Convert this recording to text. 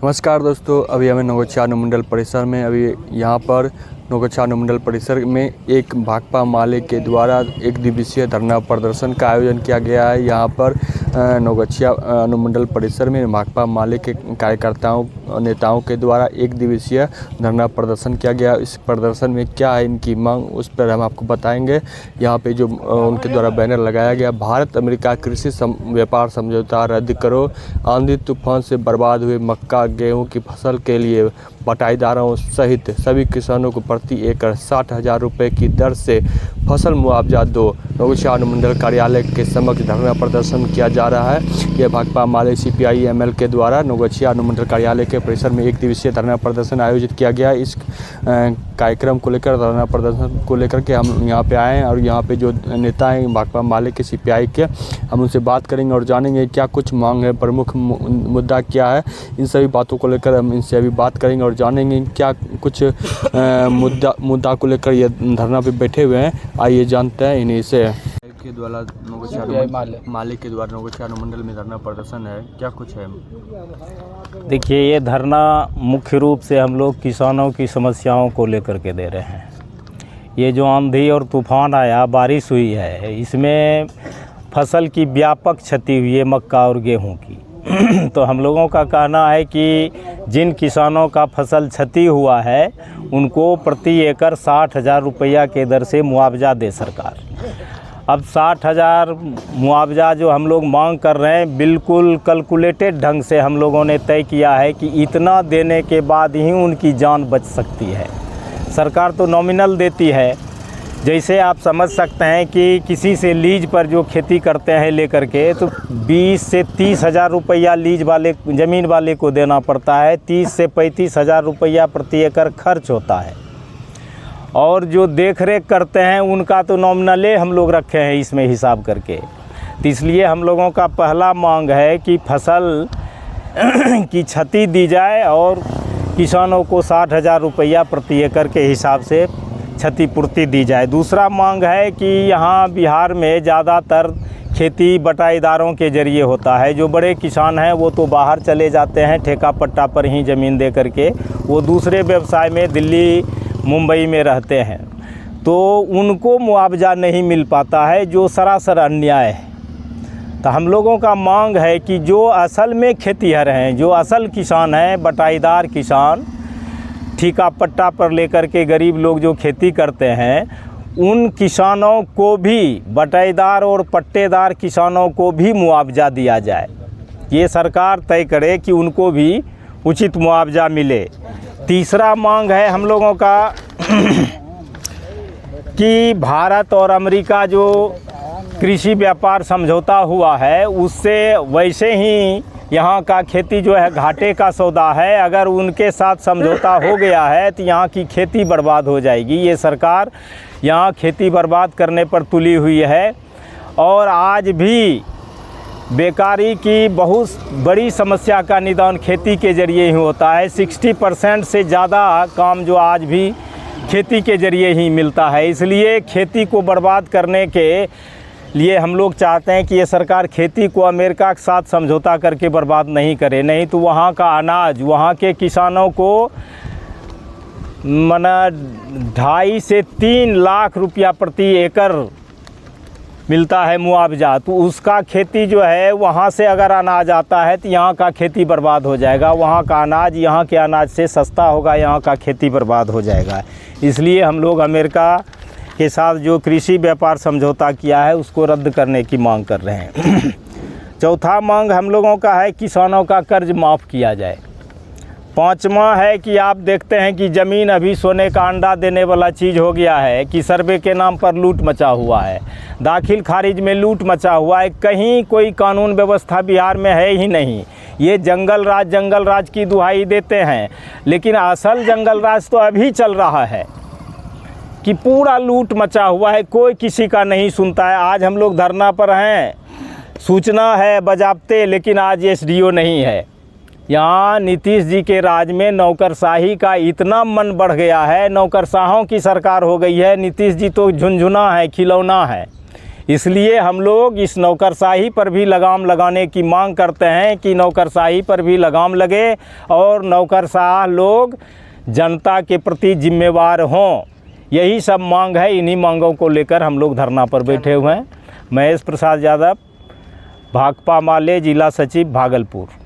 नमस्कार दोस्तों, अभी हमें नौगछिया अनुमंडल परिसर में यहाँ पर नौगछिया अनुमंडल परिसर में एक भाकपा माले के द्वारा एक दिवसीय धरना प्रदर्शन का आयोजन किया गया है। यहाँ पर नौगछिया अनुमंडल परिसर में भाकपा माले के कार्यकर्ताओं नेताओं के द्वारा एक दिवसीय धरना प्रदर्शन किया गया। इस प्रदर्शन में क्या है इनकी मांग, उस पर हम आपको बताएंगे। यहाँ पे जो उनके द्वारा बैनर लगाया गया, भारत अमेरिका कृषि व्यापार समझौता रद्द करो, आंधी तूफान से बर्बाद हुए मक्का गेहूं की फसल के लिए बटाईदारों सहित सभी किसानों को प्रति एकड़ 60,000 रुपये की दर से फसल मुआवजा दो। नौगछिया अनुमंडल कार्यालय के समक्ष धरना प्रदर्शन किया जा रहा है। यह भाकपा माले CPI ML के द्वारा नौगछिया अनुमंडल कार्यालय के परिसर में एक दिवसीय धरना प्रदर्शन आयोजित किया गया। इस कार्यक्रम को लेकर, धरना प्रदर्शन को लेकर के हम यहाँ पे आए हैं और यहाँ पे जो नेता हैं भाकपा माले के CPI के, हम उनसे बात करेंगे और जानेंगे क्या कुछ मांग है, प्रमुख मुद्दा क्या है। इन सभी बातों को लेकर हम इनसे अभी बात करेंगे और जानेंगे क्या कुछ मुद्दा को लेकर ये धरना पे बैठे हुए हैं। आइए जानते हैं इन्हीं से। के द्वारा नौगछिया माले के द्वारा नौगछिया अनुमंडल में धरना प्रदर्शन है, क्या कुछ है? देखिए, ये धरना मुख्य रूप से हम लोग किसानों की समस्याओं को लेकर के दे रहे हैं। ये जो आंधी और तूफान आया, बारिश हुई है, इसमें फसल की व्यापक क्षति हुई है, मक्का और गेहूं की। तो हम लोगों का कहना है कि जिन किसानों का फसल क्षति हुआ है उनको प्रति एकड़ 60,000 रुपया के दर से मुआवजा दे सरकार। अब 60,000 मुआवजा जो हम लोग मांग कर रहे हैं, बिल्कुल कैलकुलेटेड ढंग से हम लोगों ने तय किया है कि इतना देने के बाद ही उनकी जान बच सकती है। सरकार तो नॉमिनल देती है, जैसे आप समझ सकते हैं कि किसी से लीज पर जो खेती करते हैं लेकर के, तो 20 से 30,000 रुपया लीज वाले ज़मीन वाले को देना पड़ता है। 30 से 35,000 रुपया प्रति एकड़ खर्च होता है। और जो देख रेख करते हैं उनका तो नॉमिनले हम लोग रखे हैं इसमें हिसाब करके। तो इसलिए हम लोगों का पहला मांग है कि फसल की क्षति दी जाए और किसानों को 60,000 रुपया प्रति एकड़ के हिसाब से क्षतिपूर्ति दी जाए। दूसरा मांग है कि यहाँ बिहार में ज़्यादातर खेती बटाईदारों के ज़रिए होता है। जो बड़े किसान हैं वो तो बाहर चले जाते हैं, ठेका पट्टा पर ही ज़मीन दे करके वो दूसरे व्यवसाय में दिल्ली मुंबई में रहते हैं, तो उनको मुआवजा नहीं मिल पाता है, जो सरासर अन्याय है। तो हम लोगों का मांग है कि जो असल में खेतीहर हैं, जो असल किसान हैं, बटाईदार किसान, ठेका पट्टा पर लेकर के गरीब लोग जो खेती करते हैं, उन किसानों को भी, बटाईदार और पट्टेदार किसानों को भी मुआवजा दिया जाए। ये सरकार तय करे कि उनको भी उचित मुआवजा मिले। तीसरा मांग है हम लोगों का कि भारत और अमेरिका जो कृषि व्यापार समझौता हुआ है, उससे वैसे ही यहाँ का खेती जो है घाटे का सौदा है। अगर उनके साथ समझौता हो गया है तो यहाँ की खेती बर्बाद हो जाएगी। ये सरकार यहाँ खेती बर्बाद करने पर तुली हुई है और आज भी बेकारी की बहुत बड़ी समस्या का निदान खेती के ज़रिए ही होता है। 60% से ज़्यादा काम जो आज भी खेती के ज़रिए ही मिलता है। इसलिए खेती को बर्बाद करने के लिए हम लोग चाहते हैं कि ये सरकार खेती को अमेरिका के साथ समझौता करके बर्बाद नहीं करे, नहीं तो वहाँ का अनाज वहाँ के किसानों को मना 2.5 से 3 लाख रुपया प्रति एकड़ मिलता है मुआवजा। तो उसका खेती जो है, वहाँ से अगर अनाज आता है तो यहाँ का खेती बर्बाद हो जाएगा। वहाँ का अनाज यहाँ के अनाज से सस्ता होगा, यहाँ का खेती बर्बाद हो जाएगा। इसलिए हम लोग अमेरिका के साथ जो कृषि व्यापार समझौता किया है उसको रद्द करने की मांग कर रहे हैं। चौथा मांग हम लोगों का है किसानों का कर्ज माफ़ किया जाए। पांचवा है कि आप देखते हैं कि ज़मीन अभी सोने का अंडा देने वाला चीज़ हो गया है कि सर्वे के नाम पर लूट मचा हुआ है, दाखिल खारिज में लूट मचा हुआ है। कहीं कोई कानून व्यवस्था बिहार में है ही नहीं। ये जंगल राज की दुहाई देते हैं, लेकिन असल जंगल राज तो अभी चल रहा है कि पूरा लूट मचा हुआ है, कोई किसी का नहीं सुनता है। आज हम लोग धरना पर हैं, सूचना है बजाबते, लेकिन आज SDO नहीं है। यहाँ नीतीश जी के राज में नौकरशाही का इतना मन बढ़ गया है, नौकरशाहों की सरकार हो गई है। नीतीश जी तो झुनझुना है, खिलौना है। इसलिए हम लोग इस नौकरशाही पर भी लगाम लगाने की मांग करते हैं कि नौकरशाही पर भी लगाम लगे और नौकरशाह लोग जनता के प्रति जिम्मेवार हों। यही सब मांग है। इन्हीं मांगों को लेकर हम लोग धरना पर बैठे हुए हैं। महेश प्रसाद यादव, भाकपा माले, जिला सचिव, भागलपुर।